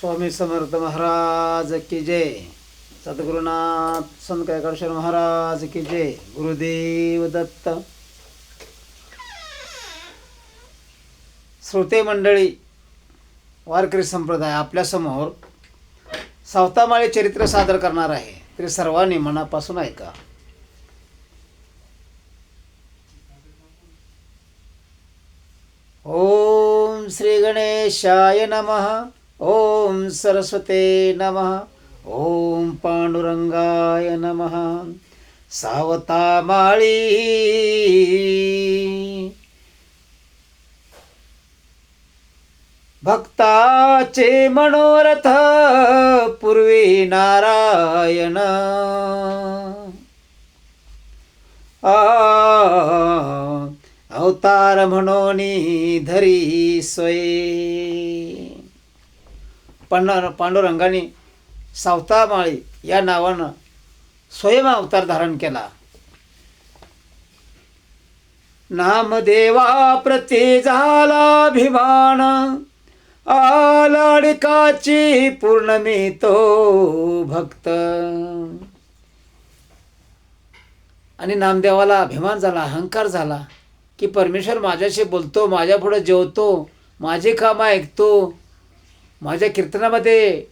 स्वामी समर्थ महाराज की जय. सद्गुरुनाथ संत कैकाडेश्वर महाराज की जय. गुरुदेव दत्त. श्रोते मंडळी, वारकरी संप्रदाय आपल्यासमोर सावतामाळी चरित्र सादर करणार आहे. तरी सर्वांनी मनापासून ऐका. ओम श्री गणेशाय नमः. ओम सरस्वते नमः. ओम पांडुरंगाय नमः. सावतामाळी भक्ताचे मनोरथ पूर्वी नारायण. अवतार म्हणून धरी सोय. पांडुरंगाने सावतामाळी या नावानं स्वयं अवतार धारण केला. नामदेवा प्रती झाला अभिमान. लाडकाची पूर्णमी तो भक्त. आणि नामदेवाला अभिमान झाला, अहंकार झाला की परमेश्वर माझ्याशी बोलतो, माझ्या पुढे जेवतो, माझे काम ऐकतो, माझ्या कीर्तनामध्ये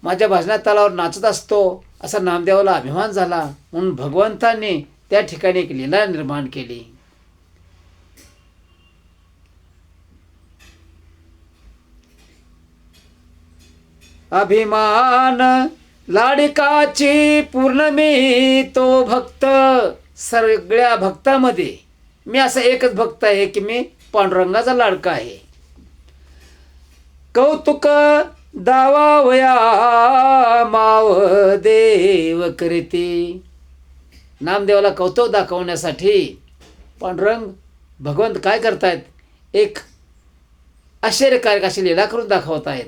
माझ्या भजनात तालावर नाचत असतो, असा नामदेवाला अभिमान झाला. म्हणून भगवंतांनी त्या ठिकाणी एक लीला निर्माण केली. अभिमान लाडकाची पूर्णमी तो भक्त. सगळ्या भक्तामध्ये मी असा एकच भक्त आहे की मी पांडुरंगाचा लाडका आहे. कौतुक दावावया माव देव करीती. नामदेवाला कौतुक दाखवण्यासाठी पांडुरंग भगवंत काय करतायत, एक आश्चर्यकारक अशी लीला करून दाखवत आहेत.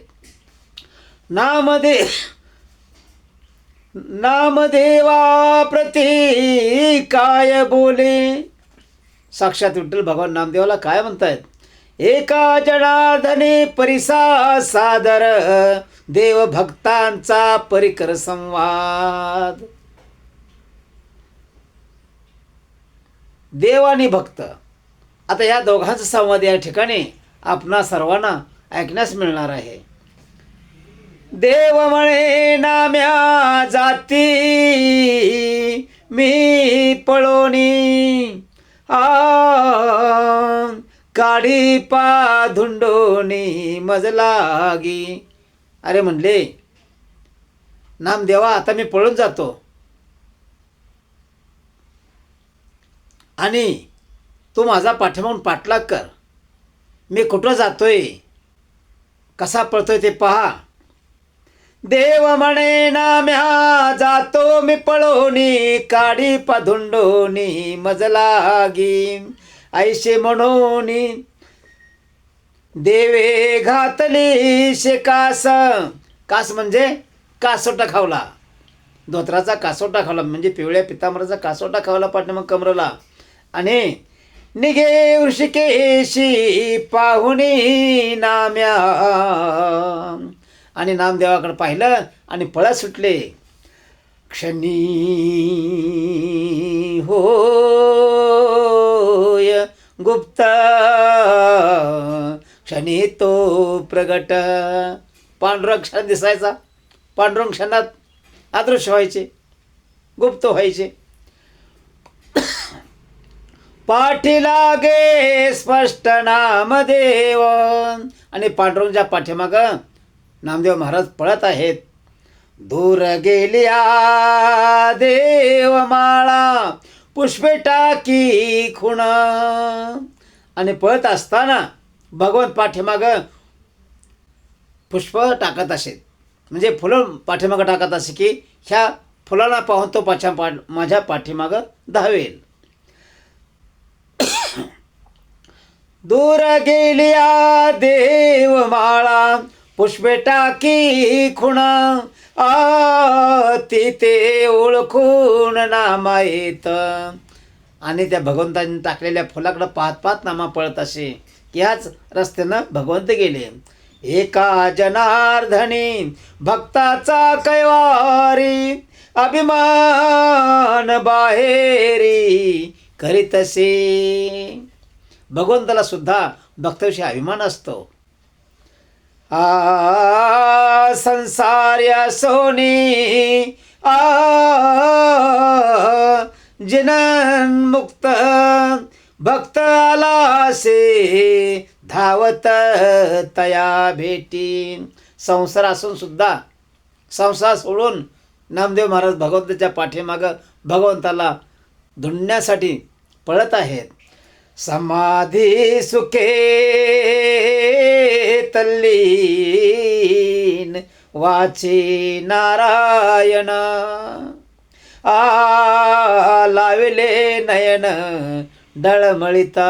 नामदेवा प्रती काय बोले. साक्षात विठ्ठल भगवान नामदेवाला काय म्हणतायत. एका जनार्दने परिसा सादर देव भक्तांचा परिकर संवाद. देव आणि भक्त, आता या दोघांचा संवाद या ठिकाणी आपणा सर्वांना ऐकण्यास मिळणार आहे. देव म्हणे नाम्या जाती मी पळोनी. काडी पा धुंडोनी मजलागी. अरे म्हणले नामदेवा, आता मी पळून जातो आणि तू माझा पाठीमागून पाठलाग कर. मी कुठं जातोय, कसा पळतोय ते पहा. देव म्हणे नाम्या जातो मी पळोनी. काडी पाधुंडोनी मजलागी. ऐशे म्हणोनी देवे घातली शेकास. कास म्हणजे कासोटा खावला, धोत्राचा कासोटा खावला म्हणजे पिवळ्या पितांबराचा कासोटा खावला पाठीमाग कमरेला. आणि निघे ऋषिकेशी पाहुणी नाम्या. आणि नामदेवाकडे पाहिलं आणि पळत सुटले. क्षणी होय गुप्त क्षणी तो प्रगट. पांडुरंग क्षण दिसायचा, पांडुरंग क्षणात अदृश्य व्हायचे, गुप्त व्हायचे. पाठी लागे स्पष्ट नामदेव. आणि पांडुरंगच्या पाठीमाग नामदेव महाराज पळत आहेत. दूर गेल्या देवमाळा पुष्पे टाकी खुण. आणि पळत असताना भगवंत पाठीमाग पुष्प टाकत असे, म्हणजे फुलं पाठीमागं टाकत असे की ह्या फुलाला पाहून तो माझ्या पाठीमागं धावेल. दूर गेल्या देवमाळा पुष्पे टाकी खुणा. तिथे ओळखून नामा येत. आणि त्या भगवंतांनी टाकलेल्या फुलाकडं पाहत पाहत नामा पळत असे. ह्याच रस्त्यानं भगवंत गेले. एका जनार्दनी भक्ताचा कैवारी, अभिमान बाहेरी करीतसे. भगवंताला सुद्धा भक्ताविषयी अभिमान असतो. संसार्या सोनी जिनन मुक्त भक्त आलासे, धावत तया भेटी. संसार असून सुद्धा संसार सोडून नामदेव महाराज भगवंताच्या पाठीमागं भगवंताला धुंडण्यासाठी पळत आहेत. समाधी सुखे तल्लीन वाची नारायण, लाविले नयन डळमळिता.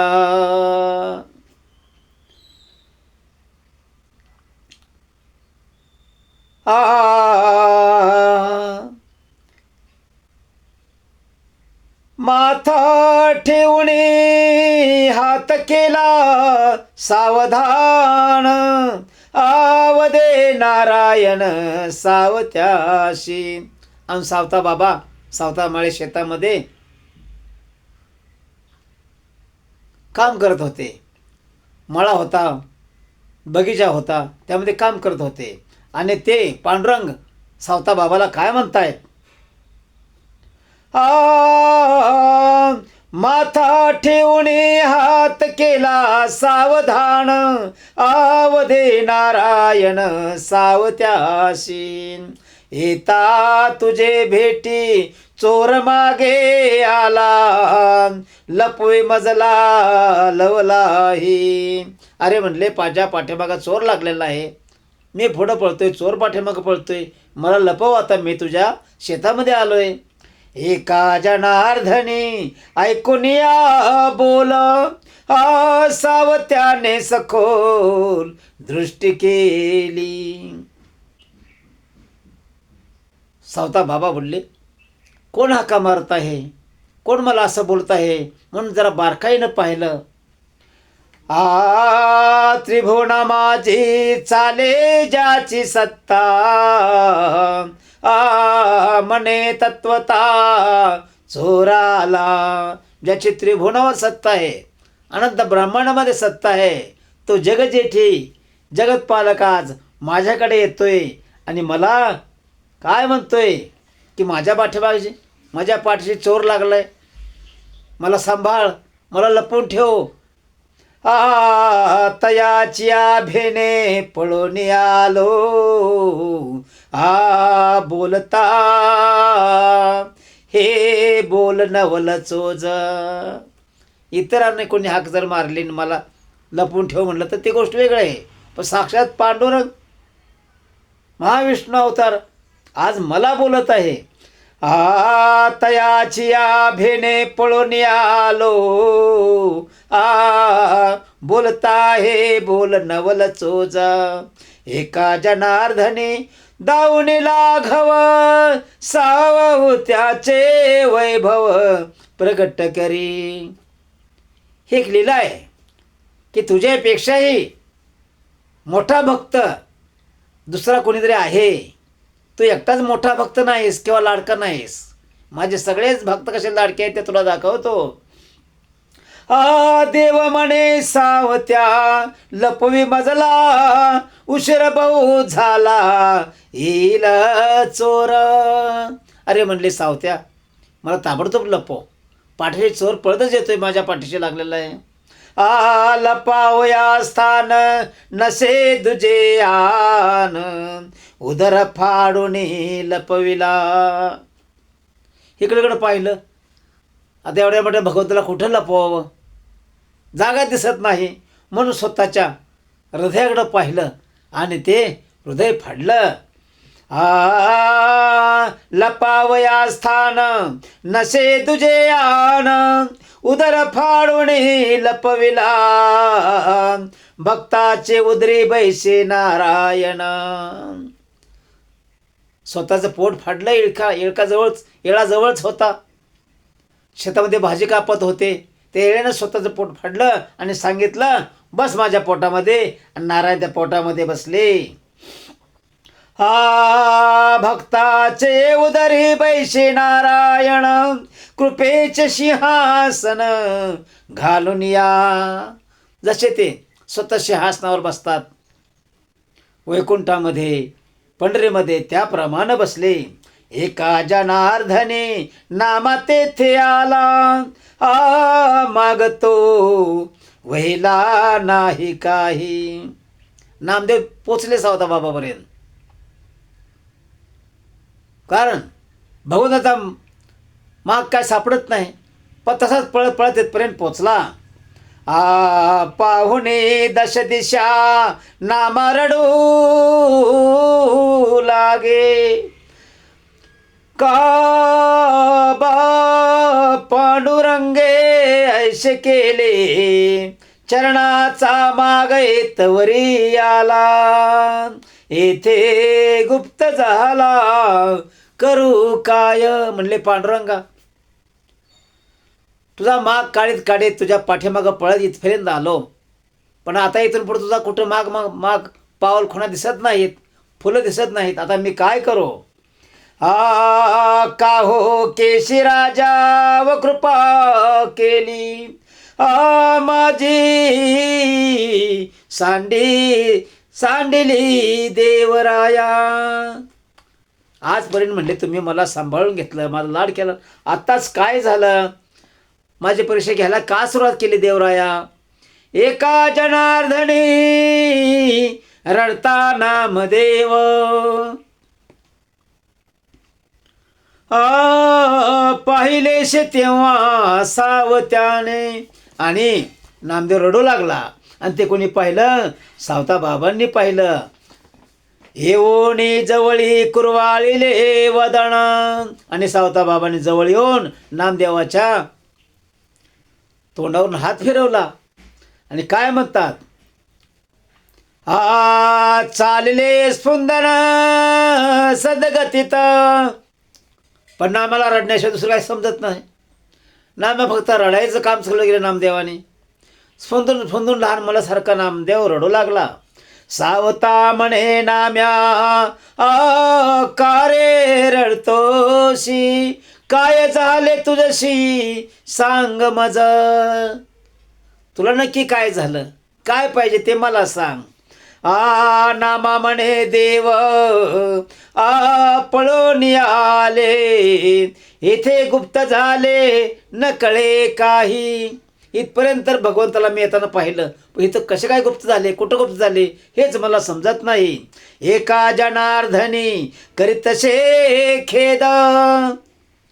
माथा ठेवणे हात केला सावधान, आवदे नारायण सावत्याशी. आणि सावता बाबा सावतामाळे शेतामध्ये काम करत होते. मळा होता, बगीचा होता, त्यामध्ये काम करत होते. आणि ते पांडुरंग सावता बाबाला काय म्हणतायत, माथा ठेवणे हात केला सावधान, आवदे नारायण सावत्याशी. येता तुझे भेटी चोर मागे आला, लपवे मजला लवलाही. अरे म्हणले माझ्या पाठीमागा चोर लागलेला आहे, मी पुढं पळतोय, चोर पाठीमागं पळतोय, मला लपव, आता मी तुझ्या शेतामध्ये आलोय. एका जनार्दनी ऐकून या बोल, सावत्याने सखोल दृष्टी केली. सावता बाबा बोलले, कोण हाका मारत आहे, कोण मला असं बोलत आहे. म्हणून जरा बारकाईनं पाहिलं. त्रिभुवना माझी चाले ज्याची सत्ता, मने तत्वता चोराला. ज्याची त्रिभुवनावर सत्ता आहे, अनंत ब्रह्मांडामध्ये सत्ता आहे, तो जगजेठी जगतपालक आज माझ्याकडे येतोय आणि मला काय म्हणतोय की माझ्या पाठीशी चोर लागलाय, मला सांभाळ, मला लपवून ठेव. तयाची भेने पळून आलो, बोलता हे बोल नवल चोज. इतरांनी कोणी हाक जर मारली मला लपवून ठेव म्हणलं तर ती गोष्ट वेगळी आहे. पण साक्षात पांडुरंग महाविष्णू अवतार आज मला बोलत आहे. तयाची भेने पळून आलो, बोलता हे बोल नवल चोजा. एका जनार्दनी दाऊनी लाघव, सावू त्याचे वैभव प्रगट करी. हे एक लीला आहे की तुझ्यापेक्षाही मोठा भक्त दुसरा कोणीतरी आहे. तू एकटाच मोठा भक्त नाहीस किंवा लाडका नाहीस. माझे सगळेच भक्त कसे लाडके आहेत ते तुला दाखवतो. देव म्हणे सावत्या लपवी मजला, उशीर बहु झाला येईल चोर. अरे म्हणले सावत्या मला ताबडतोब लपव, पाठीशी चोर पळतच येतोय, माझ्या पाठीशी लागलेला आहे. लपावया स्थान नसे दुजे आन, उदर फाडून लपविला. इकडे पाहिलं, आता एवढ्या मोठ्या भगवंताला कुठं लपवावं, जागा दिसत नाही. म्हणून स्वतःच्या हृदयाकडं पाहिलं आणि ते हृदय फाडलं. लपावया स्थान नसे तुझे आन, उदर फाडून लपविला. भक्ताचे उदरी बैसे नारायण. स्वतःचं पोट फाडलं. येळाजवळच होता. शेतामध्ये भाजी कापत होते, ते येळेनं स्वतःचं पोट फाडलं आणि सांगितलं बस माझ्या पोटामध्ये. आणि नारायण त्या पोटामध्ये बसले. हा भक्ताचे उदरी बैसे नारायण, कृपेचे सिंहासन घालून या. जसे ते स्वतः सिंहासनावर बसतात वैकुंठामध्ये, पंढरीमध्ये, त्याप्रमाणे बसले. एका जनार्दने नामा तेथे आला, मागतो वहिला नाही काही. नामदेव पोचले सावता बाबापर्यंत. कारण भगवंताचा माग काय सापडत नाही, पण तसाच पळत पळत इथपर्यंत पोचला. पाहुणे दश दिशा नामा रडू लागे, का बा पांडुरंगे ऐसे केले, चरणाचा माग येतवरी आला, येथे गुप्त झाला करू काय. म्हणले पांडुरंगा, तुझा माग काढीत काढीत तुझ्या पाठीमागं पळत इथपर्यंत आलो, पण आता इथून पुढे तुझा कुठं माग माग माग पाऊल खुणा दिसत नाहीत, फुलं दिसत नाहीत. आता मी काय करू. का हो केशी राजा व कृपा केली, माझी सांडिली देवराया. आजपर्यंत म्हणले तुम्ही मला सांभाळून घेतलं, माझा लाड केला, आत्ताच काय झालं. माझी परीक्षा घ्यायला का सुरुवात केली देवराया. एका जनार्दनी रडता नामदेव, पाहिलेशे तेव्हा सावत्याने. आणि नामदेव रडू लागला. आणि ते कोणी पाहिलं, सावता बाबांनी पाहिलं. येऊनी जवळी कुरवाळीले वदन. आणि सावता बाबांनी जवळ येऊन नामदेवाच्या तोंडावरून हात फिरवला आणि काय म्हणतात, चालले स्फुंदन सदगतीत. पण नामाला रडण्याशिवाय दुसरं काही समजत नाही. नाम फक्त रडायचं काम सगळं गेलं नामदेवाने. स्फुंदून स्फुंदून लहान मुलासारखा नामदेव रडू लागला. सावता म्हणे नाम्या, का रे रडतोशी, काय झाले तुझशी सांग मज. तुला नक्की काय झालं, काय पाहिजे ते मला सांग. नामा म्हणे देव, पळून आले, इथे गुप्त झाले न कळे काही. इथपर्यंत तर भगवंताला मी येताना पाहिलं, पण इथं कसे काय गुप्त झाले, कुठं गुप्त झाले हेच मला समजत नाही. एका जनार्दनी करीत तसे खेद,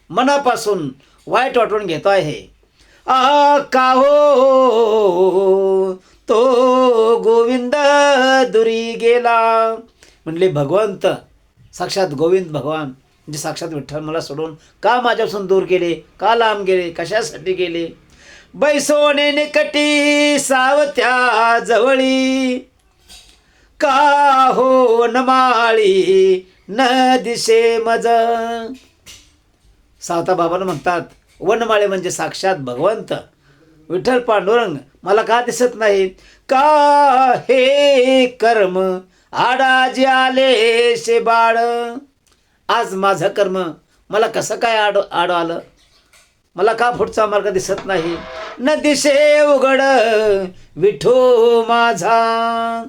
मनापासून वाईट वाटून घेतो आहे. का हो तो गोविंद दुरी गेला. म्हणले भगवंत साक्षात गोविंद भगवान म्हणजे साक्षात विठ्ठल मला सोडून का माझ्यापासून दूर गेले, का लांब गेले, कशासाठी गेले. बैसोने निकटी सावत्या जवळी, का हो न माळी न दिशे मज. सावता बाबांना म्हणतात, वनमाळे म्हणजे साक्षात भगवंत विठ्ठल पांडुरंग मला का दिसत नाही. का हे कर्म आडाजी आले शे बाळ. आज माझं कर्म मला कसं काय आड आलं, मला का पुढचा मार्ग दिसत नाही. न दिशे उघड विठो माझा.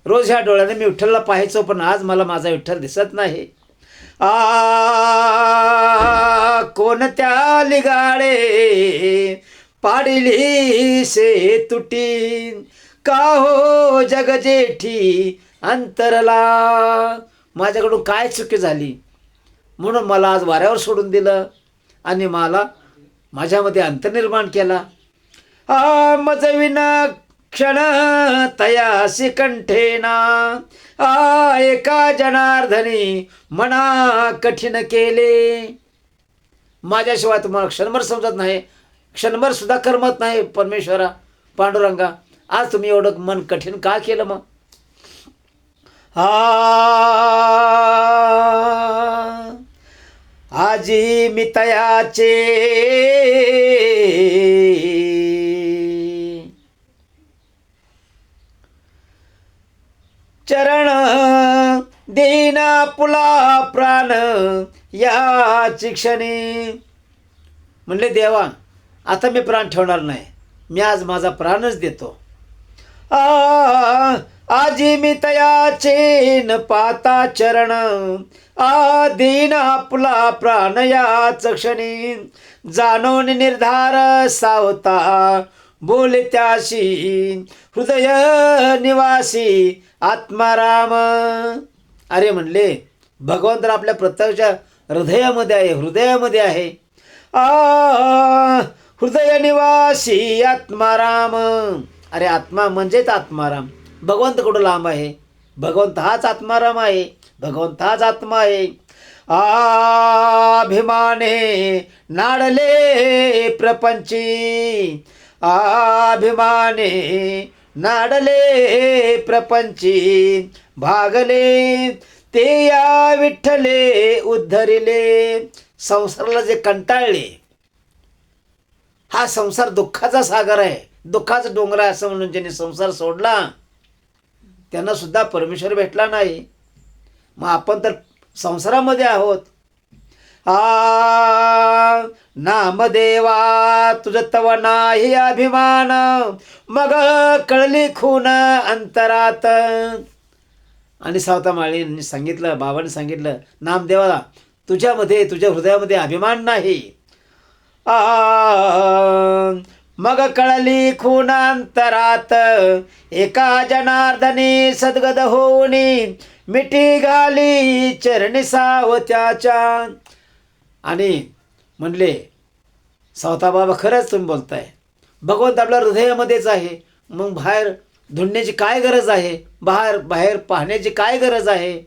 रोज ह्या डोळ्याने मी विठ्ठलला पाहायचो, पण आज मला माझा विठ्ठल दिसत नाही. कोणत्या लिगाडे पाडिली से तुटी, का हो जग जेठी अंतरला. माझ्याकडून काय चुकी झाली म्हणून मला आज वाऱ्यावर सोडून दिलं आणि मला माझ्यामध्ये अंतर निर्माण केला. मजविना क्षण तयासी कंठेना, एका जनार्दनी मना कठीण केले. माझ्याशिवाय तुम्हाला क्षणभर समजत नाही, क्षणभर सुद्धा करमत नाही परमेश्वरा पांडुरंगा. आज तुम्ही एवढं मन कठीण का केलं मग. आजी मी तयाचे चरण देना पुला प्राण याची क्षणी. म्हणले देवा, आता मी प्राण ठेवणार नाही, मी आज माझा प्राणच देतो. आजी मी तयाचे न पाता चरण, देना आपला प्राण याच क्षणी. जाणून निर्धार सावता बोले त्याशी, हृदय निवासी आत्माराम. अरे म्हणले, भगवंत आपल्या प्रत्यक्ष हृदयामध्ये आहे, हृदयामध्ये आहे. हृदय निवासी आत्माराम. अरे आत्मा म्हणजेच आत्माराम. भगवंत कुठं लांब आहे? भगवंत हाच आत्माराम आहे, भगवंत हाच आत्मा आहे. अभिमाने नाडले प्रपंची, अभिमाने नाडले प्रपंची. भागले ते या विठ्ठले उद्धरिले. संसाराला जे कंटाळले, हा संसार दुःखाचा सागर आहे, दुःखाचा डोंगर आहे असं म्हणून ज्यांनी संसार सोडला त्यांना सुद्धा परमेश्वर भेटला नाही. मग आपण तर संसारामध्ये आहोत. नामदेवा तुझं तव नाही अभिमान, मग कळली खून अंतरात. आणि सावता माळींनी सांगितलं, बाबांनी सांगितलं, नामदेवा तुझ्यामध्ये, तुझ्या हृदयामध्ये अभिमान नाही. मग कळली खूनांतरात, एका जनार्दनी सद्गद होऊनी, मिठी घाली चरणी सावत्याच्या. आणि म्हणले, सावता बाबा खरंच तुम्ही बोलताय, भगवंत आपल्या हृदयामध्येच आहे, मग बाहेर धुंडण्याची काय गरज आहे, बाहेर बाहेर पाहण्याची काय गरज आहे?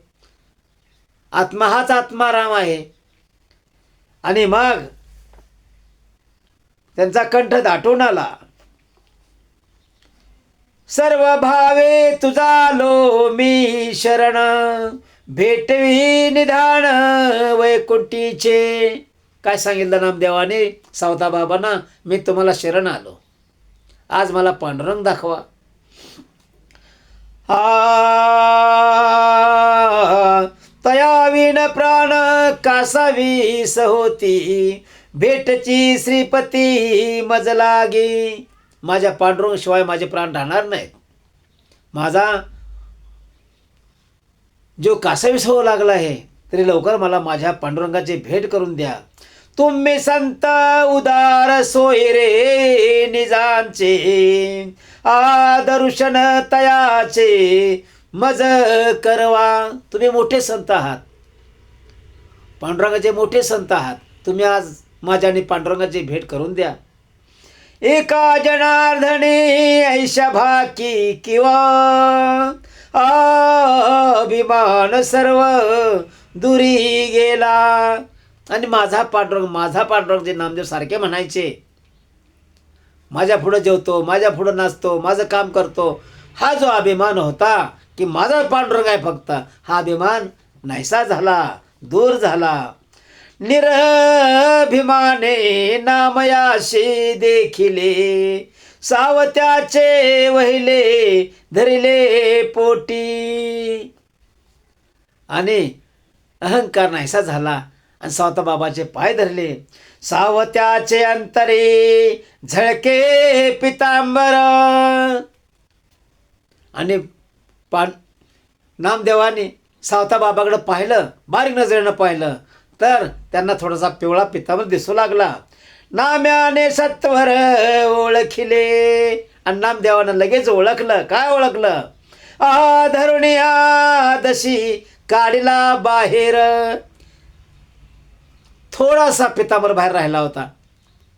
आत्मा हाच आत्माराम आहे. आणि मग त्यांचा कंठ दाटून आला. सर्व भावे तुझा लो मी शरण, भेटवी निधान वैकुंठीचे. काय सांगितलं नामदेवाने सावता बाबांना? मी तुम्हाला शरण आलो, आज मला पांडुरंग दाखवा. तयावीन प्राण कासावीस होती, भेटची श्रीपती मज लागी. माझ्या पांडुरंग शिवाय माझे प्राण राहणार नाहीत. माझा जो कासावीस होऊ लागला आहे, तरी लवकर मला माझ्या पांडुरंगाची भेट करून द्या. तुम्ही संत उदार सोयरे निजांचे, दर्शन तयाचे मज करवा. तुम्ही मोठे संत आहात, पांडुरंगाचे मोठे संत आहात. तुम्ही आज माझ्याने पांडुरंगाची भेट करून द्या. एका जनार्दनी ऐशा भाकी किंवा अभिमान सर्व दुरी गेला. आणि माझा पांडुरंग जे नामदेव सारखे म्हणायचे, माझ्या पुढं जेवतो, माझ्या पुढं नाचतो, माझं काम करतो, हा जो अभिमान होता की माझा पांडुरंग आहे फक्त, हा अभिमान नाहीसा झाला, दूर झाला. निरभिमाने नामयाशी देखिले, सावत्याचे वहिले धरिले पोटी. आणि अहंकार नाहीसा झाला आणि सावता बाबाचे पाय धरले. सावत्याचे अंतरे झळके पितांबर. आणि नामदेवाने सावता बाबाकडे पाहिलं, बारीक नजरेनं पाहिलं, तर त्यांना थोडासा पिवळा पितांबर दिसू लागला. नाम्याने सत्वर ओळखिले. आणि नामदेवानं लगेच ओळखलं. काय ओळखलं? धरुणी दशी काढीला बाहेर. थोडासा पितांबर बाहेर राहिला होता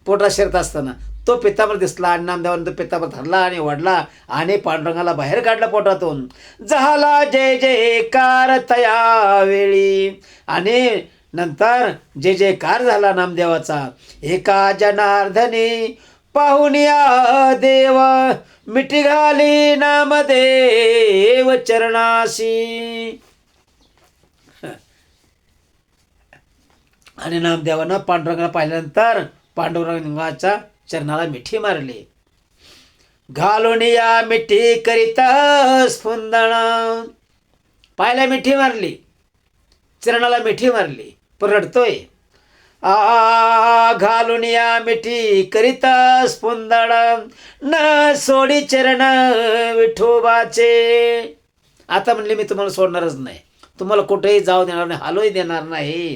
पोटात शिरत असताना, तो पितांबर दिसला आणि नामदेवानं तो पितांबर धरला आणि वडला आणि पांडुरंगाला बाहेर काढला पोटातून. झाला जय जयकार तया वेळी. आणि नंतर जय जयकार झाला नामदेवाचा. एका जनार्दनी पाहुनिया देव, मिठी घाली नामदेव चरणाशी. आणि नामदेवानं पांडुरंगाला पाहिल्यानंतर पांडुरंगाच्या चरणाला मिठी मारली. घालून या मिठी करीता स्फुंदण. पायाला मिठी मारली, चरणाला मिठी मारली, पण रडतोय. आ घालून या मिठी करिता स्पुंदड, न सोडी चरण विठोबाचे. आता म्हणले मी तुम्हाला सोडणारच नाही, तुम्हाला कुठेही जाऊ देणार नाही, हालूही देणार नाही.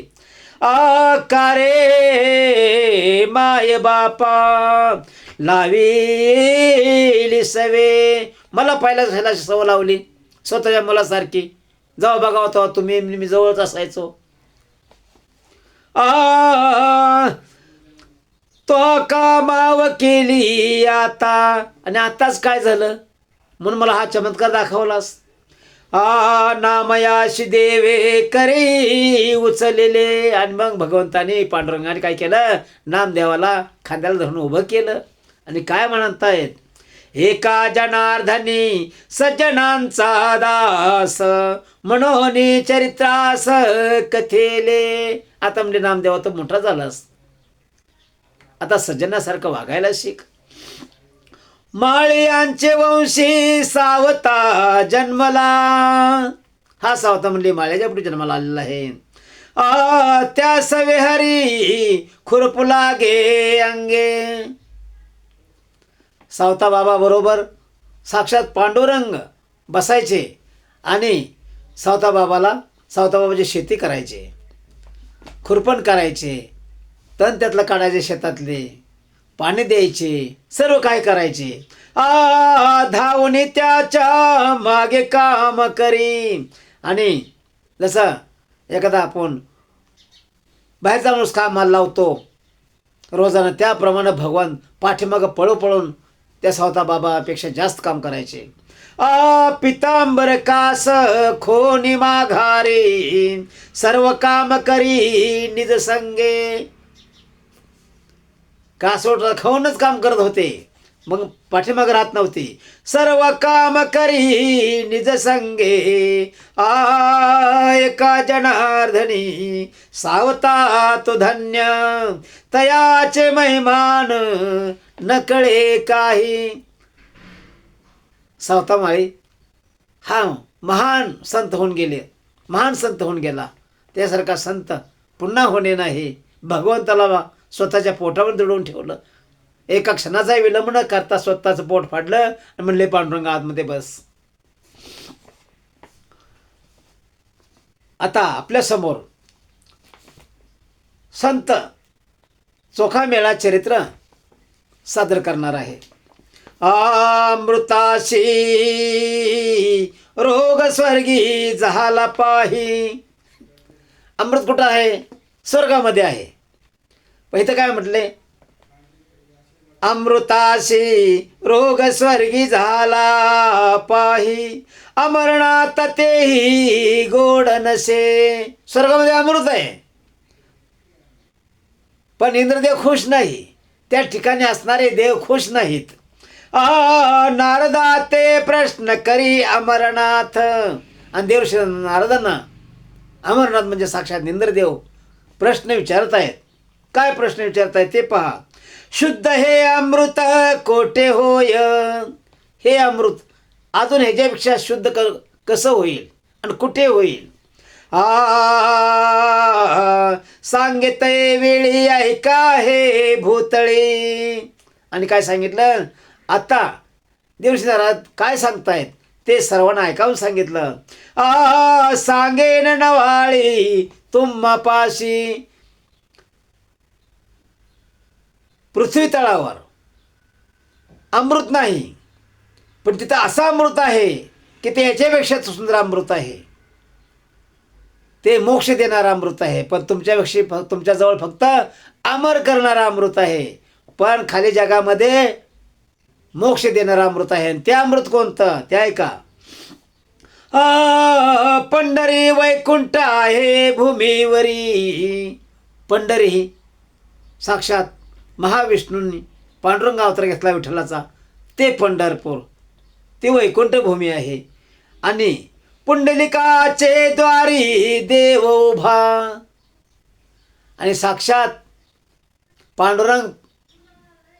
का रे माय बापा लावी सवे. मला पहिल्याच ह्याला सवय लावली स्वतःच्या मुलासारखी. जाऊ बघा होता तुम्ही, मी जवळच असायचो. तो का माव केली आता, आणि आताच काय झालं म्हणून मला हा चमत्कार दाखवलास. नामयाशी देवे करी उचललेले. आणि मग भगवंताने पांडुरंगाने काय केलं, नामदेवाला खांद्याला धरून उभं केलं. आणि काय म्हणतायत, एका जनार्दनी सज्जनांचा दास, म्हणून चरित्रास कथेले. आता म्हणजे नामदेवा तर मोठा झालास, आता सज्जनासारखं वागायला शिक. माळ्यांचे वंशी सावता जन्मला. हा सावता म्हणले माळ्याच्या पुढे जन्माला आलेला आहे. त्या सवे हरी खुरपुला गे अंगे. सावता बाबा बरोबर साक्षात पांडुरंग बसायचे आणि सावता बाबाची शेती करायचे, खुरपण करायचे, तण त्यातलं काढायचे, शेतातले पाणी द्यायचे, सर्व काय करायचे. धावून त्याच्या मागे काम करी. आणि जसं एखादा आपण बाहेरचा माणूस कामाला लावतो रोजानं, त्याप्रमाणे भगवान पाठीमागं पळून त्या सावता बाबापेक्षा जास्त काम करायचे. पितांबर कास खोनी माघारे, सर्व काम करी निज संगे. कासोट खाऊनच काम करत होते, मग पाठीमाग राहत नव्हती. सर्व काम करी निज संगे, एका जनार्दनी सावता तो धन्य, तयाचे महिमान न कळे काही. सावता माळी हा महान संत होऊन गेले, महान संत होऊन गेला. त्यासारखा संत पुन्हा होणे नाही. भगवंताला स्वतःच्या पोटावर दडवून ठेवलं. एका क्षणाचा विलंब न करता स्वतःचं पोट फाडलं आणि म्हणले पांडुरंग आतमध्ये बस. आता आपल्या समोर संत चोखामेळा चरित्र सादर करणार आहे. अमृताशी रोग स्वर्गी झाला पाही. अमृत कुठं आहे? स्वर्गामध्ये आहे. पण इथं काय म्हटले, अमृताशी रोग स्वर्गी झाला पाही, अमरनाथ तेही गोड नसे. स्वर्गामध्ये अमृत आहे, पण इंद्रदेव खुश नाही, त्या ठिकाणी असणारे देव खुश नाहीत. नारदा ते प्रश्न करी अमरनाथ. आणि देव नारदांना अमरनाथ म्हणजे साक्षात इंद्रदेव प्रश्न विचारत आहेत. काय प्रश्न विचारतायत ते पहा. शुद्ध हे अमृत कोठे होय. हे अमृत अजून ह्याच्यापेक्षा शुद्ध कसं होईल आणि कुठे होईल. सांगितय वेळी ऐका हे भूतळे. आणि काय सांगितलं, आता देवशी महाराज काय सांगतायत ते सर्वांना ऐकावून सांगितलं. सांगेन नवाळी तुम्हा पाशी. पृथ्वी तळावर अमृत नाही, पण तिथं असं अमृत आहे की ते याच्यापेक्षा सुंदर अमृत आहे. ते मोक्ष देणारं अमृत आहे, पण तुमच्याजवळ फक्त अमर करणारं अमृत आहे. पण खाली जगामध्ये मोक्ष देणारं अमृत आहे. ते अमृत कोणतं ते ऐका. पंढरी वैकुंठ आहे भूमीवरी. पंढरी ही साक्षात महाविष्णूंनी पांडुरंग अवतार घेतला विठ्ठलाचा, ते पंढरपूर ती वैकुंठ भूमी आहे. आणि पुंडलिकाचे द्वारी देव उभा. आणि साक्षात पांडुरंग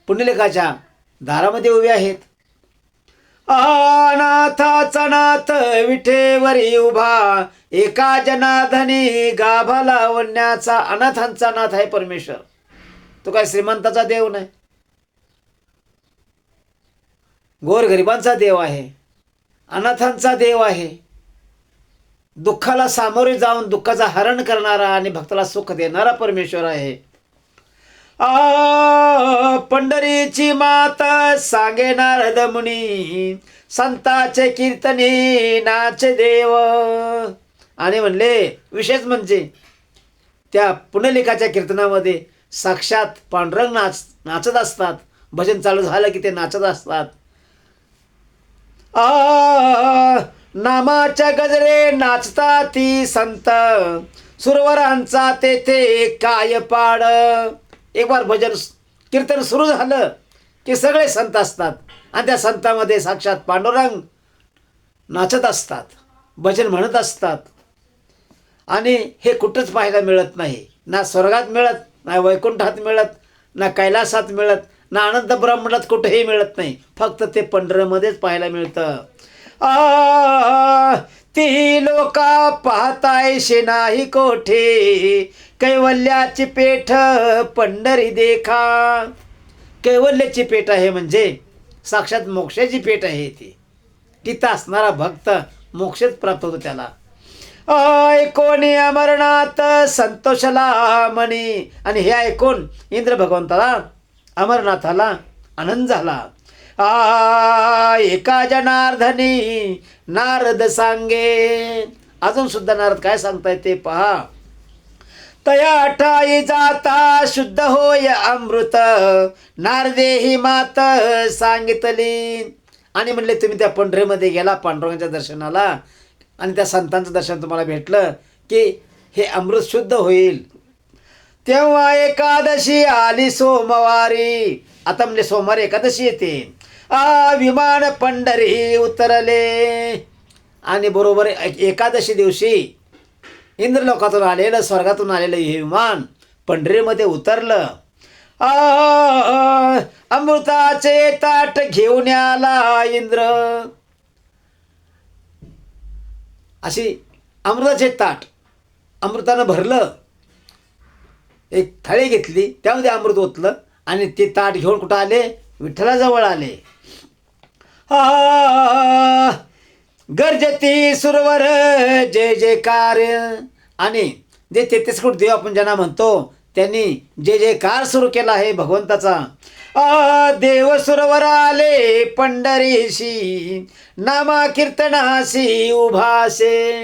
पुंडलिकाच्या दारामध्ये उभे आहेत. अनाथाचा नाथ विठेवरी उभा, एका जनार्दनी गाभा लावण्याचा. अनाथांचा नाथ आहे परमेश्वर. तो काय श्रीमंताचा देव नाही, गोरगरिबांचा देव आहे, अनाथांचा देव आहे. दुःखाला सामोरे जाऊन दुःखाचा हरण करणारा आणि भक्ताला सुख देणारा परमेश्वर आहे. पंढरीची मात सांगे नारद मुनी, संताचे कीर्तने नाचे देव. आणि म्हणले विशेष म्हणजे त्या पुंडलिकाच्या कीर्तनामध्ये साक्षात पांडुरंग नाचत असतात. भजन चालू झालं की ते नाचत असतात. नामाच्या गजरे नाचता ती संत, सुरवरांचा तेथे काय पाड. एक बार भजन कीर्तन सुरू झालं की सगळे संत असतात आणि त्या संतामध्ये साक्षात पांडुरंग नाचत असतात, भजन म्हणत असतात. आणि हे कुठंच पाहायला मिळत नाही. ना स्वर्गात मिळत, ना वैकुंठात मिळत, ना कैलासात मिळत, ना अनंत ब्रह्मांडात कुठेही मिळत नाही. फक्त ते पंढरीमध्येच पाहायला मिळतं. ती लोका पाहतायशे नाही कोठे, कैवल्याची पेठ पंढरी देखा. कैवल्याची पेठ आहे म्हणजे साक्षात मोक्षाची पेठ आहे ती. तिथं असणारा भक्त मोक्षच प्राप्त होतो त्याला. ऐकोनी अमरनाथ संतोषला म्हणी. आणि हे ऐकून इंद्र भगवंताला, अमरनाथाला आनंद झाला. एका जनार्दनी नारद सांगे. अजून सुद्धा नारद काय सांगताय ते पहा. तया ठाई जाता शुद्ध होय अमृत, नारदेही मात सांगितली. आणि म्हणले तुम्ही त्या पंढरीमध्ये गेला पांडुरंगाच्या दर्शनाला आणि त्या संतांचं दर्शन तुम्हाला भेटलं की हे अमृत शुद्ध होईल. तेव्हा एकादशी आली सोमवारी. आता म्हणजे सोमवारी एकादशी येते. विमान पंढरी उतरले. आणि बरोबर एकादशी दिवशी इंद्रलोकातून आलेलं, स्वर्गातून आलेलं हे विमान पंढरीमध्ये उतरलं. अमृताचे ताट घेऊन आला इंद्र. अशी अमृताचे ताट अमृतानं भरलं. एक थाळी घेतली, त्यामध्ये अमृत ओतलं आणि ते ताट घेऊन कुठं आले? विठ्ठलाजवळ आले. गर्जती सुरवर जय जयकार. आणि जे 33 कोटी देव आपण ज्यांना म्हणतो त्यांनी जय जयकार सुरू केला आहे भगवंताचा. देव सुरवर आले पंढरीशी, नामा कीर्तनाशी उभासे.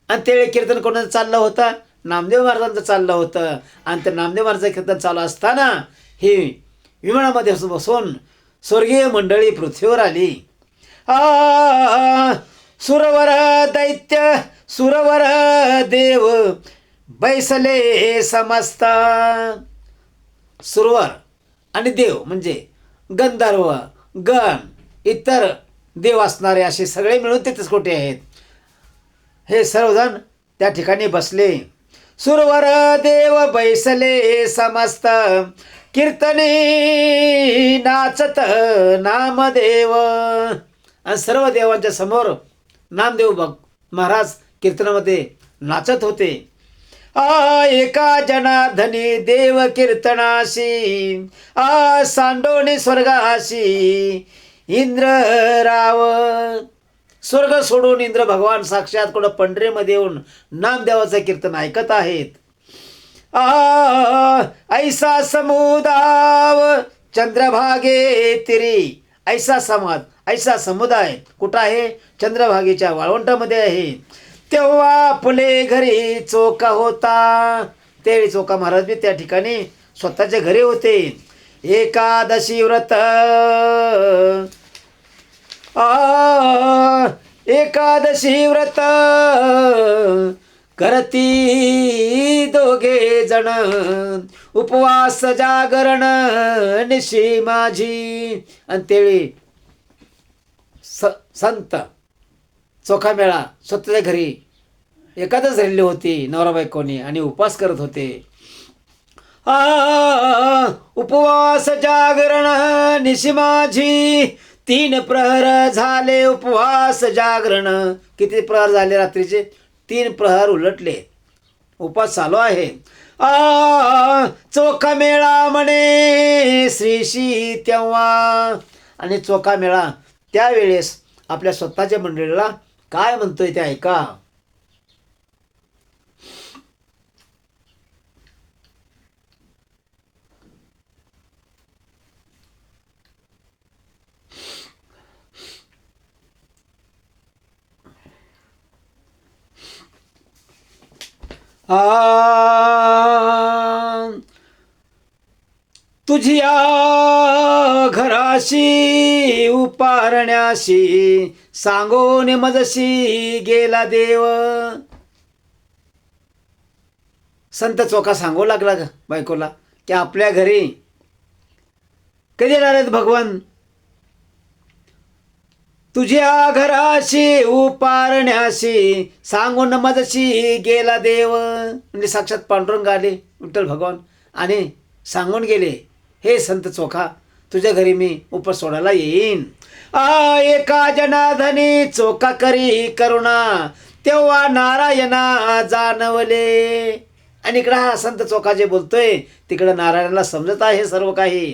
आणि ते कीर्तन कोणाचं चाललं होतं? नामदेव महाराजांचं चाललं होतं. आणि ते नामदेव महाराजांचं कीर्तन चालू असताना ही विमानामध्ये बसून स्वर्गीय मंडळी पृथ्वीवर आली. सुरवर दैत्य सुरवर देव बैसले समस्त. सुरवर आणि देव म्हणजे गंधर्व, गण, इतर देव असणारे असे सगळे मिळून 33 कोटी आहेत. हे सर्वजण त्या ठिकाणी बसले. सुरवर देव बैसले समस्त, कीर्तने नाचत नामदेव. आणि सर्व देवांच्या समोर नामदेव महाराज कीर्तनामध्ये नाचत होते. एका जनार्दनी देव कीर्तनाशी, सांडोनी स्वर्गाशी इंद्र राव. स्वर्ग सोडून इंद्र भगवान साक्षात कुठं पंढरीमध्ये येऊन नामदेवाचं कीर्तन ऐकत आहेत. ऐसा समुदाव चंद्रभागे तिरी. ऐसा समाज, ऐसा समुदाय कुठं आहे? चंद्रभागेच्या वाळवंटामध्ये आहे. तेव्हा फुले घरी चोका होता. ते चोका महाराज बी त्या ठिकाणी स्वतःच्या घरी होते. एकादशी व्रत एकादशी व्रत करती दोघे जण, उपवास जागरण निशी माझी. आणि तेळी संत चोखा मेळा स्वतःच्या घरी एकादश झालेली होती नवरा बायकोनी आणि उपवास करत होते. उपवास जागरण निशी माझी, तीन प्रहर झाले उपवास जागरण. किती प्रहर झाले रात्रीचे? 3 प्रहर उलटले, उपास चालू आहे. चोखा मेळा म्हणे श्रीशी तेव्हा. आणि चोखा मेळा त्यावेळेस आपल्या स्वतःच्या मंडळीला काय म्हणतोय ते ऐका. तुझ्या घराशी उपारण्याशी सांगून मजशी गेला देव. संत चोखा सांगू लागला बायकोला की आपल्या घरी कधी येणार आहेत भगवान. तुझ्या घराशी उपारण्याशी सांगून मजशी गेला देव. म्हणजे साक्षात पांडुरंग आले, विठ्ठल भगवान, आणि सांगून गेले, हे संत चोखा तुझ्या घरी मी उपास सोडायला येईन. एका जनार्दनी चोखा करी करुणा तेव्हा नारायणा जाणवले. आणि इकडं हा संत चोखा जे बोलतोय तिकडं नारायणाला समजत आहे सर्व काही.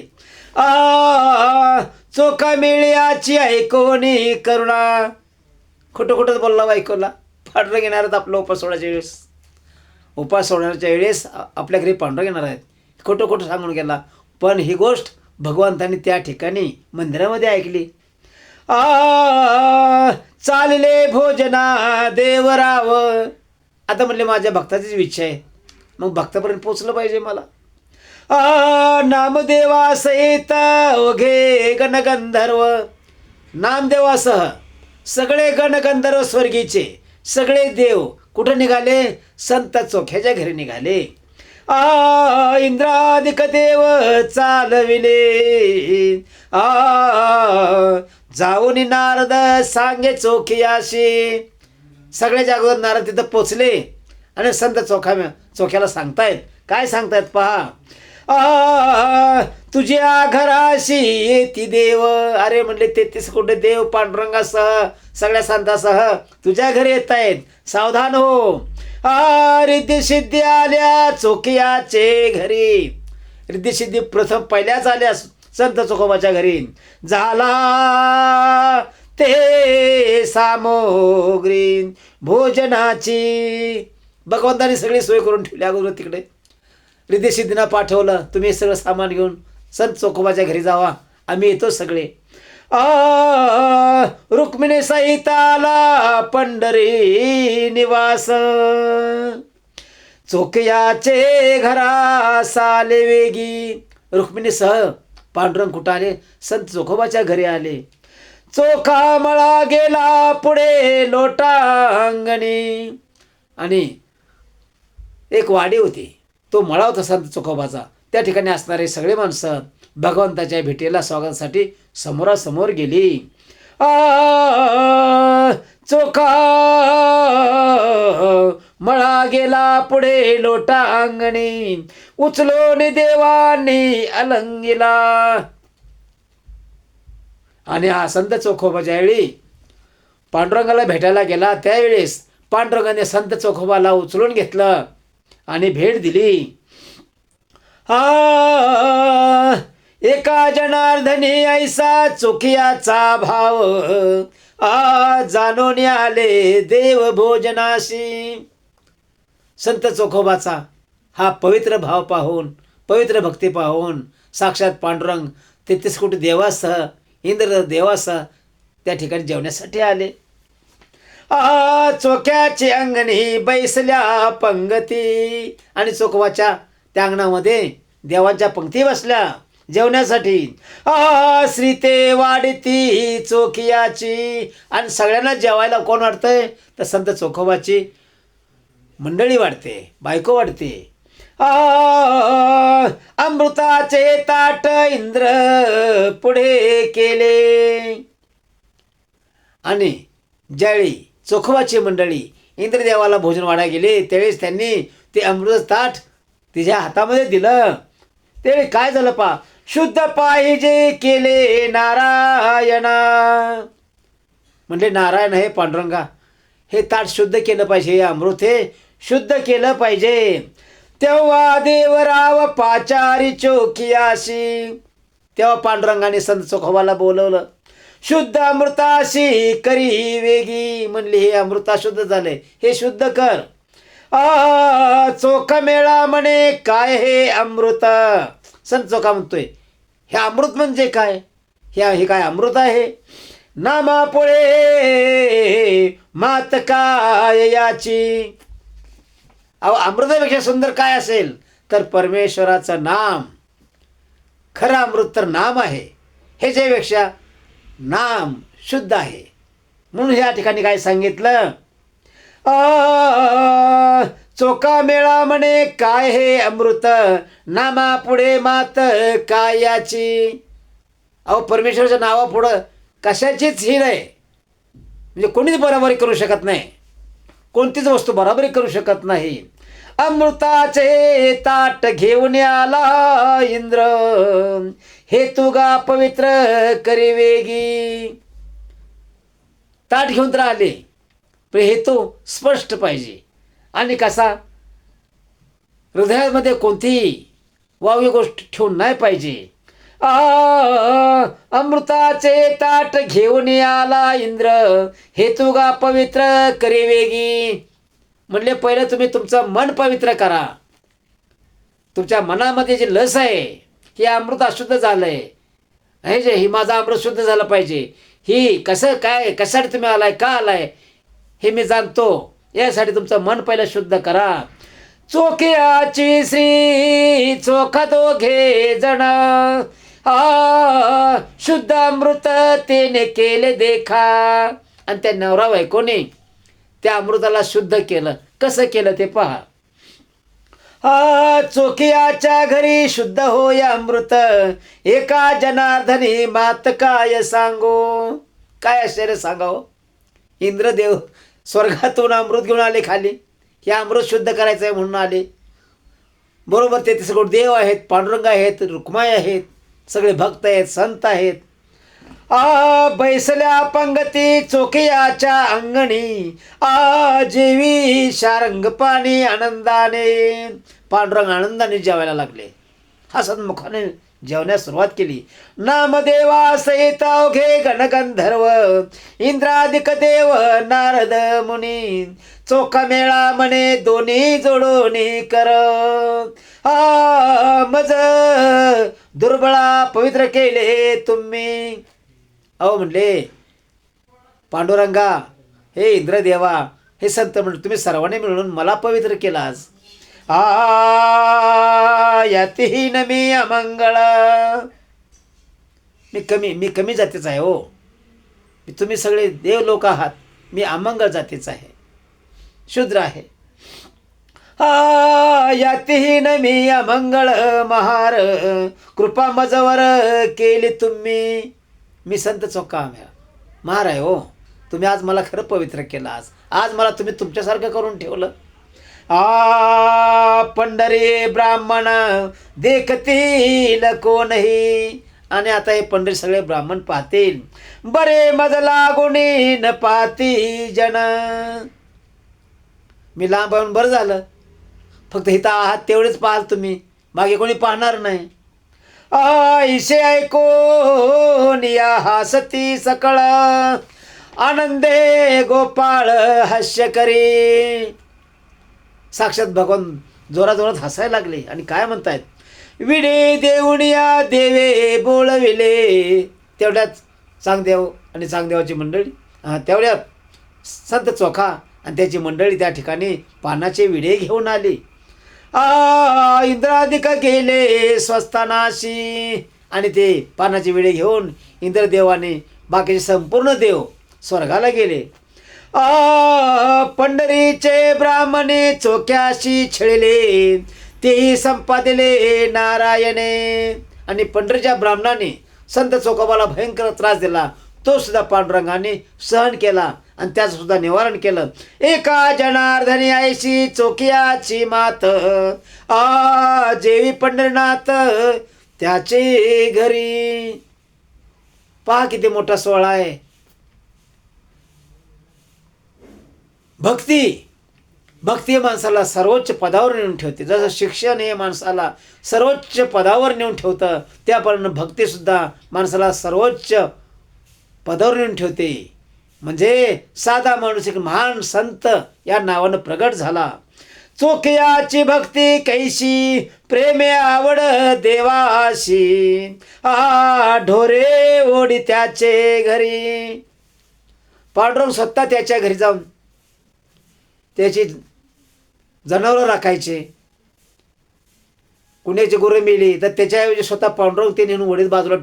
चोखा मिळ्याची ऐकोनी करुणा. खोटं खोटंच बोलला बायकोला. पांडुरंग येणार आहेत आपलं उपास सोडायच्या वेळेस. उपास सोडण्याच्या वेळेस आपल्या घरी पांडुरंग येणार आहेत, खोटं खोटं सांगून गेला. पण ही गोष्ट भगवंतांनी त्या ठिकाणी मंदिरामध्ये ऐकली. चालले भोजना देवराव. आता म्हणले माझ्या भक्ताचीच इच्छा आहे, मग भक्तापर्यंत पोचलं पाहिजे मला. नामदेवासहित ओघे गणगंधर्व. नामदेवासह सगळे गणगंधर्व स्वर्गीचे सगळे देव कुठं निघाले? संत चोख्याच्या घरी निघाले. इंद्रादिक देव चालविले. जाऊन नारद सांगे चोखियाशी. सगळ्याच्या अगोदर नारद तिथं पोचले आणि संत चोख्याला सांगतायत. काय सांगतायत पहा. तुझ्या घराशी येती देव. अरे म्हणले 33 कोटी देव पांडुरंगासह सगळ्या संतांसह तुझ्या घरी येत आहेत, सावधान हो. रिद्धी सिद्धी आल्या चोखियाचे घरी. रिद्धी सिद्धी प्रथम पहिल्याच आल्या संत चोखोबाच्या घरी. झाला ते सामग्री भोजनाची. भगवंतांनी सगळी सोय करून ठेवली अगोदर तिकडे. रिद्धी सिद्धींना पाठवलं, तुम्ही सगळं सामान घेऊन संत चोखोबाच्या घरी जावा, आम्ही येतो सगळे. रुक्मिणी सहित आला पंढरी निवास. चोखयाचे घरास आले वेगी. रुक्मिणीसह पांडुरंग कुठं आले? संत चोखोबाच्या घरी आले. चोखा मळा गेला पुढे लोटांगणी. आणि एक वाडी होती, तो मळा होता संत चोखोबाचा. त्या ठिकाणी असणारे सगळे माणसं भगवंताच्या भेटीला स्वागतासाठी समोरासमोर गेली. चोखा मळा गेला पुढे लोटा अंगणी. उचलोनी देवानी अलंगिला. आणि हा संत चोखोबाच्या वेळी पांडुरंगाला भेटायला गेला, त्यावेळेस पांडुरंगाने संत चोखोबाला उचलून घेतलं आणि भेट दिली. एका जनार्दनी ऐसा चोखियाचा भाव. जाणून आले देव भोजनाशी. संत चोखोबाचा हा पवित्र भाव पाहून, पवित्र भक्ती पाहून साक्षात पांडुरंग 33 कोटी देवासह इंद्र देवासह त्या ठिकाणी जेवण्यासाठी आले. चोख्याची अंगणी बैसल्या पंगती. आणि चोखोबाच्या त्या अंगणामध्ये देवांच्या पंक्ती बसल्या जेवण्यासाठी. श्री ते वाढती चोखियाची. आणि सगळ्यांना जेवायला कोण वाटतंय? तर संत चोखोबाची मंडळी वाढते, बायको वाढते. अमृताचे ताट इंद्र पुढे केले. आणि ज्यावेळी चोखोबाची मंडळी इंद्रदेवाला भोजन वाढायला गेले, त्यावेळेस त्यांनी ते अमृत ताट तिच्या हातामध्ये दिलं. त्यावेळी काय झालं पा, शुद्ध पाहिजे केले नारायणा. म्हणजे नारायण हे पांडुरंगा, हे ताट शुद्ध केलं पाहिजे, हे अमृत हे शुद्ध केलं पाहिजे. तेव्हा देवराव पाचारी चोखियाशी, तेव्हा पांडुरंगाने संत चोखोबाला बोलवलं. शुद्ध अमृताशी करी वेगी, म्हणली हे अमृता शुद्ध झाले, हे शुद्ध कर. चोख मेळा म्हणे काय हे अमृत. संत चोखा म्हणतोय हे अमृत म्हणजे काय, हे काय अमृत आहे. नामापुळे मात काय याची. अमृतापेक्षा सुंदर काय असेल तर परमेश्वराचं नाम. खरं अमृत तर नाम आहे, ह्याच्यापेक्षा नाम शुद्ध आहे. म्हणून ह्या ठिकाणी काय सांगितलं, चोका मेळा म्हणे काय हे अमृत, नामा पुढे मात काय याची. परमेश्वराच्या नावापुढं कशाचीच ही नाही, म्हणजे कोणीच बरोबरी करू शकत नाही, कोणतीच वस्तू बरोबरी करू शकत नाही. अमृताचे ताट घेऊन आला इंद्र, हे तुगा पवित्र करी वेगी. ताट घेऊन तर आले, पण हेतू स्पष्ट पाहिजे. आणि कसा, हृदयामध्ये कोणतीही वावगी गोष्ट ठेवून नाही पाहिजे. अमृताचे ताट घेऊन आला इंद्र, हे तुगा पवित्र करी वेगी. म्हणले पहिलं तुम्ही तुमचं मन पवित्र करा. तुमच्या मनामध्ये जे लस आहे, हे अमृत अशुद्ध झालंय, हे जे ही माझं अमृत शुद्ध झालं पाहिजे. ही कसं काय, कशासाठी तुम्ही आलाय, का आलाय हे मी जाणतो, यासाठी तुमचं मन पहिलं शुद्ध करा. चोखियाची श्री चोखा दोघे जण, शुद्ध अमृत तेने केले देखा. आणि त्या नवरा बायकोने त्या अमृताला शुद्ध केलं. कसं केलं ते पहा. चोखियाच्या घरी शुद्ध होय अमृत, एका जनार्दनी मात काय सांगो. काय आश्चर्य सांगावं. इंद्रदेव स्वर्गातून अमृत घेऊन आले खाली, हे अमृत शुद्ध करायचं आहे म्हणून आले. बरोबर 33 कोटी देव आहेत, पांडुरंग आहेत, रुक्माई आहेत, सगळे भक्त आहेत, संत आहेत. बैसल्या पंगती चोखियाच्या अंगणी, जेवी शारंग पाणी आनंदाने. पांडुरंग आनंदाने जेवायला लागले, हसत मुखाने जेवण्यास सुरुवात केली. नामदेवा सहित अवघे गणगंधर्व, इंद्रादिक देव नारद मुनी, चोखा मेळा म्हणे दोन्ही जोडोनी कर. मज दुर्बळा पवित्र केले तुम्ही. म्हणले पांडुरंगा, हे इंद्रदेवा, हे संत म्हणले तुम्ही सर्वांनी मिळून मला पवित्र केला आज. यातीही न मी अमंगळ. मी कमी जातीचा आहे हो. तुम्ही सगळे देव लोक आहात, मी अमंगळ जातीचा आहे, शूद्र आहे. यातीही न मी अमंगळ महार, कृपा मजवर केली तुम्ही. मी संत चोखा महार आहे हो. तुम्ही आज मला खरं पवित्र केलं. आज मला तुम्ही तुमच्यासारखं करून ठेवलं. पंढरी ब्राह्मण देखतील कोणही. आणि आता हे पंढरी सगळे ब्राह्मण पाहतील. बरे मज लागुनी न पाहती जन. मी लांब येऊन बरं झालं, फक्त इथं आहात तेवढेच पाहाल तुम्ही, मागे कोणी पाहणार नाही. ऐसे ऐकून या हसती सकळ, आनंदे गोपाळ हास्य करी. साक्षात भगवान जोराजोरात हसायला लागले आणि काय म्हणतायत, विडे देऊनिया देवे बोलविले. तेवढ्यात चांगदेव आणि चांगदेवाची मंडळी, तेवढ्यात संत चोखा आणि त्याची मंडळी त्या ठिकाणी पानाचे विडे घेऊन आली. इंद्रादिक गेले स्वस्थानाशी. आणि ते पानाचे विडे घेऊन इंद्रदेवाने बाकीचे संपूर्ण देव स्वर्गाला गेले. पंढरीचे ब्राह्मणे चोख्याशी छळले, तेही संपादिले नारायणे. आणि पंढरीच्या ब्राह्मणाने संत चोखोबाला भयंकर त्रास दिला, तो सुद्धा पांडुरंगाने सहन केला आणि त्याचं सुद्धा निवारण केलं. एका जनार्दनी आईशी चोखियाची मात, जेवी पंढरीनाथ त्याचे घरी. पहा किती मोठा सोहळा आहे. भक्ती माणसाला सर्वोच्च पदावर नेऊन ठेवते. जसं शिक्षण हे माणसाला सर्वोच्च पदावर नेऊन ठेवतं, त्याप्रमाणे भक्तीसुद्धा माणसाला सर्वोच्च पदावर नेऊन ठेवते. म्हणजे साधा माणूस एक महान संत या नावानं प्रगट झाला. चोखयाची भक्ती कैशी, प्रेमे आवड देवाशी, ढोरे ओढी त्याचे घरी. पांडुरंग स्वतः त्याच्या घरी जाऊन त्याची जनावरं राखायचे. कुणाची गुरं मेली तर त्याच्याऐवजी स्वतः पांडुरंग ते नेऊन वडील बाजूला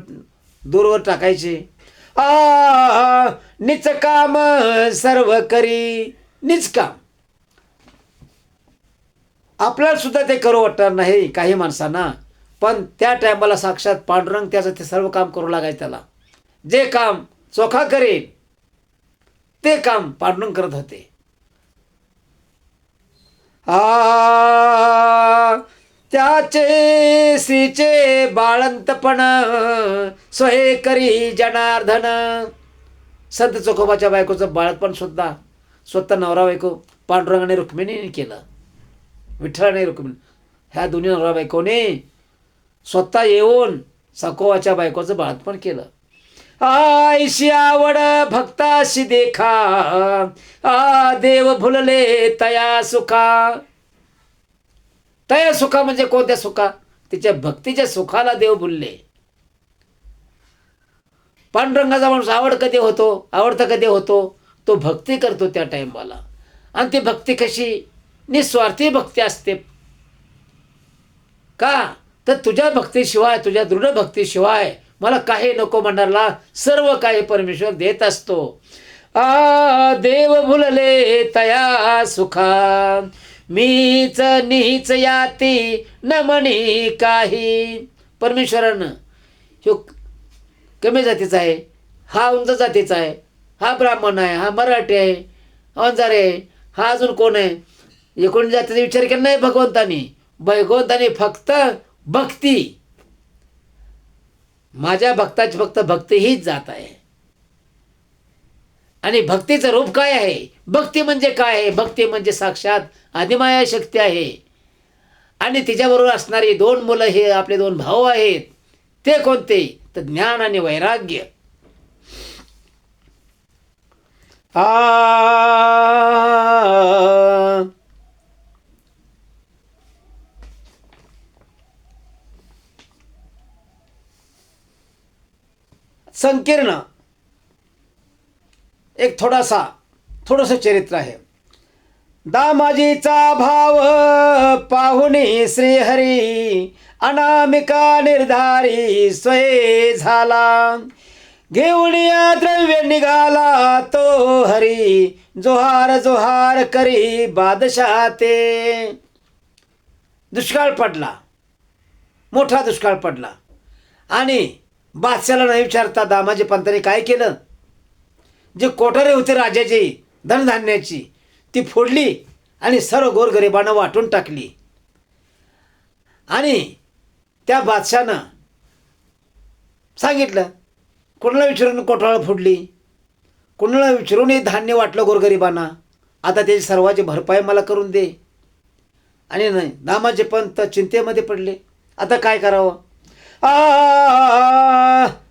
दूरवर टाकायचे. निच काम सर्व करी. निच काम आपल्याला सुद्धा ते करू वाटणार नाही काही माणसांना, पण त्या टायमाला साक्षात पांडुरंग त्याचं ते सर्व काम करू लागायचं. त्याला जे काम चोखा करेल ते काम पांडुरंग करत होते. त्याचे श्रीचे बाळंतपण सोय करी जनार्दन. संत चोखोबाच्या बायकोचं बाळपण सुद्धा स्वतः नवरा बायको पांडुरंगाने रुक्मिणीने केलं. विठ्ठलाने रुक्मिणी ह्या दोन्ही नवरा बायकोने स्वतः येऊन चकोबाच्या बायकोचं बाळपण केलं. ऐशी आवड भक्ताशी देखा, देव भुलले तया सुखा. तया सुखा म्हणजे कोणत्या सुखा? तिच्या भक्तीच्या सुखाला देव भुलले. पांडुरंगाचा माणूस आवडता कधी होतो? तो भक्ती करतो त्या टाइमला. आणि ती भक्ती कशी? निस्वार्थी भक्ती असते. का तर तुझ्या भक्तीशिवाय, तुझ्या दृढ भक्तीशिवाय मला काही नको म्हणणारला सर्व काही परमेश्वर देत असतो. देव भुलले तया सुखा, मीच नीच याती न म्हणी काही. परमेश्वरानं ह्यो कमी जातीचा आहे, हा उंच जातीचा आहे, हा ब्राह्मण आहे, हा मराठी आहे, वंजारी आहे, हा अजून कोण आहे, एकूण जातीचा विचार केला नाही भगवंतानी फक्त भक्ती. माझ्या भक्ताची फक्त भक्ती हीच जात आहे. आणि भक्तीचं रूप काय आहे? भक्ती म्हणजे काय आहे? भक्ती म्हणजे साक्षात आदिमाया शक्ती आहे. आणि तिच्याबरोबर असणारी दोन मुलं हे आपले दोन भाऊ आहेत. ते कोणते? तर ज्ञान आणि वैराग्य. संकीर्ण एक थोडंसं चरित्र आहे. दामाजीचा भाव पाहुणी श्रीहरी, अनामिका निर्धारी स्वये झाला. घेऊन या द्रव्य निघाला तो हरी, जोहार जोहार करी बादशाह ते. दुष्काळ पडला, मोठा दुष्काळ पडला. आणि बादशाला न विचारता दामाजी पंतांनी काय केलं? जे कोठारे होते राजाची धनधान्याची ती फोडली आणि सर्व गोरगरिबांना वाटून टाकली. आणि त्या बादशानं सांगितलं, कोणाला विचारून कोठाळं फोडली, कोणाला विचारून हे धान्य वाटलं गोरगरिबांना, आता त्याची सर्वाची भरपाई मला करून दे. आणि नाही, दामाचे पंत चिंतेमध्ये पडले, आता काय करावं.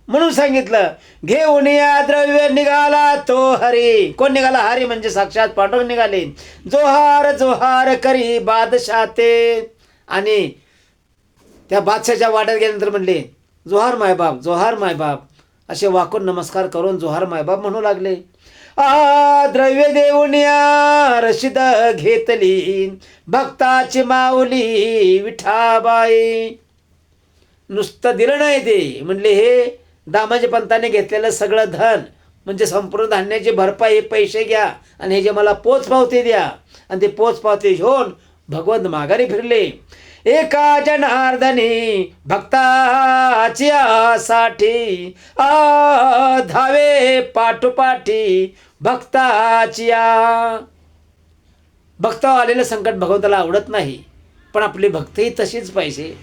म्हणून सांगितलं, घेऊन या द्रव्य निघाला तो हरी. कोण निघाला? हरी म्हणजे साक्षात पांडुरंग निघाले. जोहार जोहार करी बादशाह ते. आणि त्या बादशाच्या वाड्यात गेल्यानंतर म्हणले, जोहार मायबाप, जोहार मायबाप, असे वाकून नमस्कार करून जोहार मायबाप म्हणू लागले. द्रव्य देऊन या रशीद घेतली, भक्ताची माऊली विठाबाई. नुसतं दिलं नाही ते, म्हणले हे दामाजी पंताने घेतलेलं सगळं धन म्हणजे संपूर्ण धान्याची भरपाई, पैसे घ्या आणि हे जे मला पोचपावती द्या. आणि ते पोचपावती घेऊन भगवंत माघारी फिरले. एका जनार्दनी भक्ताची साठी, धावे पाठोपाठी भक्ताची. भक्त आलेलं संकट भगवंताला आवडत नाही, पण आपली भक्ती तशीच पाहिजे.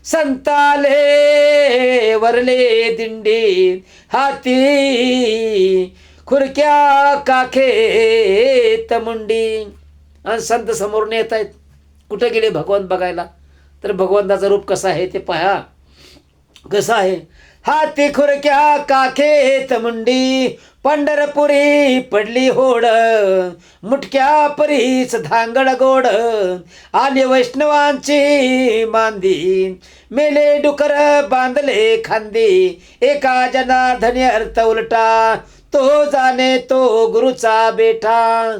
संताले वरले दिंडी हाती खुरक्या काखेत मुंडी. आणि संत समोरून येत आहेत. कुठे गेले भगवंत बघायला? तर भगवंताचं रूप कसं आहे ते पहा. कसं आहे? हाती खुरक्या काखेत मुंडी पंढरपुरी पडली होड मुटक्या परीच धांगड गोड आली वैष्णवांची मांदी मेले डुकर बांधले खांदी एका जनार्दनी अर्थ उलटा तो जाणे तो गुरुचा बेटा.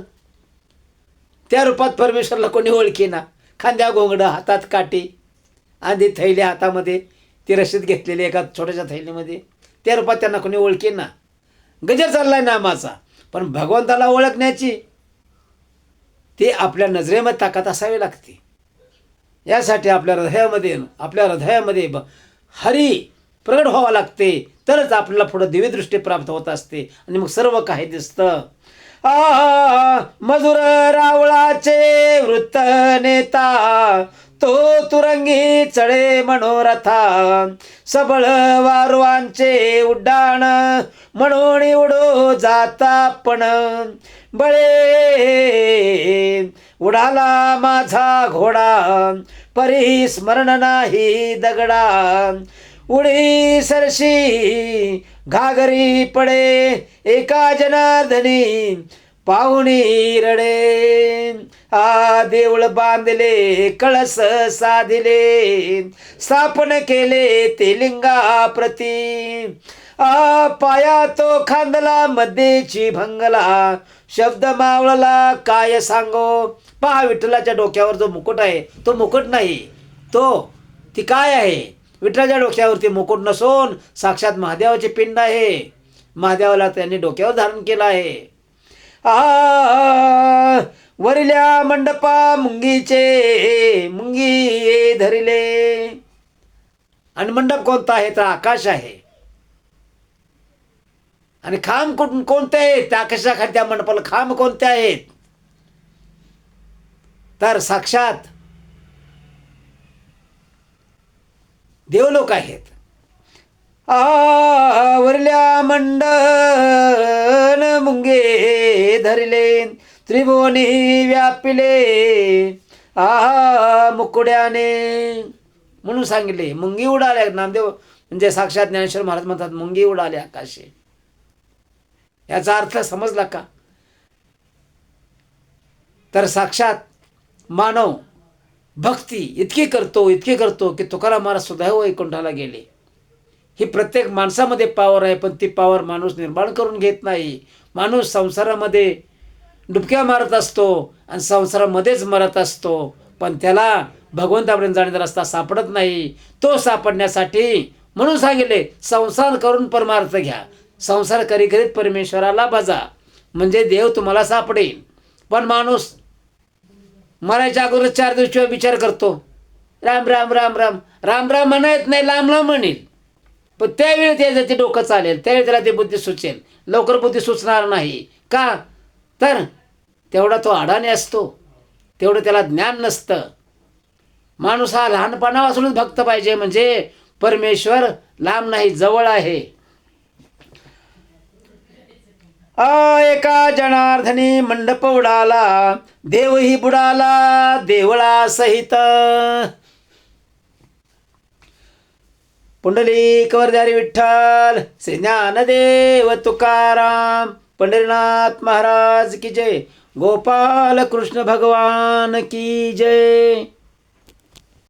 त्या रूपात परमेश्वरला कोणी ओळखीना. खांद्या घोंगडं हातात काठी आधी थैल्या हातामध्ये ती रशीद घेतलेली एका छोट्याशा थैलीमध्ये. त्या रूपात त्यांना कोणी ओळखीना. गजर चाललाय नामाचा. पण भगवंताला ओळखण्याची ते आपल्या नजरेमध्ये ताकद असावी लागते. यासाठी आपल्या हृदयामध्ये हरी प्रगट व्हावा लागते. तरच आपल्याला पुढं दिव्यदृष्टी प्राप्त होत असते आणि मग सर्व काही दिसतं. मधुर रावळाचे वृत्त नेता तो तुरंगी चढे मनोरथा सबळ वारुवांचे उड्डाण म्हणून उडो जाता पण बळे उडाला माझा घोडा परी स्मरण नाही दगडा उडी सरशी घागरी पडे एका जनार्दनी पाहुणी रडे. देऊळ बांधले कळस साधिले स्थापन केले ते लिंगाप्रती पाया तो खांदला मध्येची भंगला शब्द मावळला काय सांगो. पहा विठ्ठलाच्या डोक्यावर जो मुकुट आहे तो मुकुट नाही, ती काय आहे? विठ्ठलाच्या डोक्यावरती मुकुट नसून साक्षात महादेवाचे पिंड आहे. महादेवाला त्यांनी डोक्यावर धारण केलं आहे. वरिल्या मंडपा मुंगी धरिले. आणि मंडप कोणता आहे? तर आकाश आहे. आणि खांब कोणते आहेत? त्या आकाशाखाली त्या मंडपाला खांब कोणते आहेत? तर साक्षात देवलोक आहेत. वरल्या मंडन मुंगे धरले त्रिभुवनी व्यापिले मुकुड्याने म्हणून सांगितले. मुंगी उडाले. नामदेव म्हणजे साक्षात ज्ञानेश्वर महाराज म्हणतात मुंगी उडाले आकाशे. याचा अर्थ समजला का? तर साक्षात मानव भक्ती इतकी करतो की तुकाराम महाराज सुद्धा वैकुंठाला गेले. ही प्रत्येक माणसामध्ये पावर आहे. पण ती पावर माणूस निर्माण करून घेत नाही. माणूस संसारामध्ये डुबक्या मारत असतो आणि संसारामध्येच मरत असतो. पण त्याला भगवंतापर्यंत जाण्याचा रस्ता सापडत नाही. तो सापडण्यासाठी म्हणून सांगितले संसार करून परमार्थ घ्या. संसार करीत परमेश्वराला भजा म्हणजे देव तुम्हाला सापडेल. पण माणूस मरायच्या अगोदर 4 दिवशी विचार करतो. राम राम राम राम राम राम म्हणत नाही, लांब लांब म्हणेल. पण त्यावेळी त्याचं ते डोकं चालेल. त्यावेळी त्याला ते बुद्धी सुचेल. लवकर बुद्धी सुचणार नाही. का? तर तेवढा तो अडाणी असतो. तेवढं त्याला ज्ञान नसतं. माणूस हा लहानपणापासूनच भक्त पाहिजे. म्हणजे परमेश्वर लांब नाही, जवळ आहे. एका जनार्दनी मंडप उडाला देवही बुडाला देवळा सहित. पुंडलिक वरदारी विठ्ठल श्री ज्ञानदेव तुकाराम पंढरीनाथ महाराज की जय. गोपाल कृष्ण भगवान की जय.